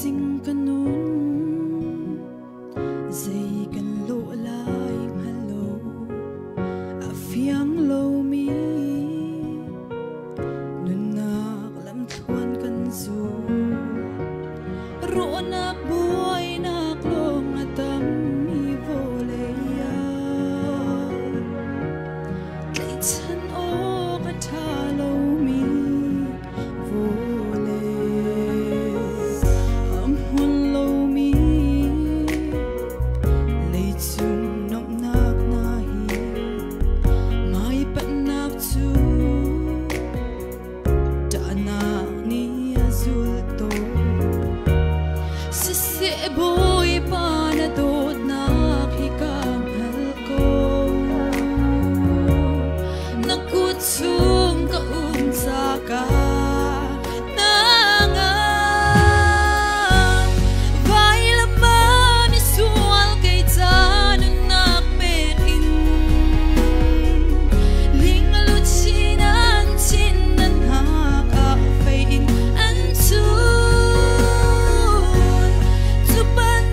sinh kanun dây kan lộ lại hello a phiang lâu mi nun nak lam thuan kan zu ro nak buai nak long atam mi voleya kai chan o ka tha lâu mi vole am hun lâu mi lei chung nok nak na hi mai pat nak chu da na ni azul to se boy pa na dot na hi kam hal ko na kut chung ka sa ka na nga vai la ma mi sual kai cha nun nak pe in ling lu chin an chin nan ha ka fe in an chu pan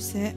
sẽ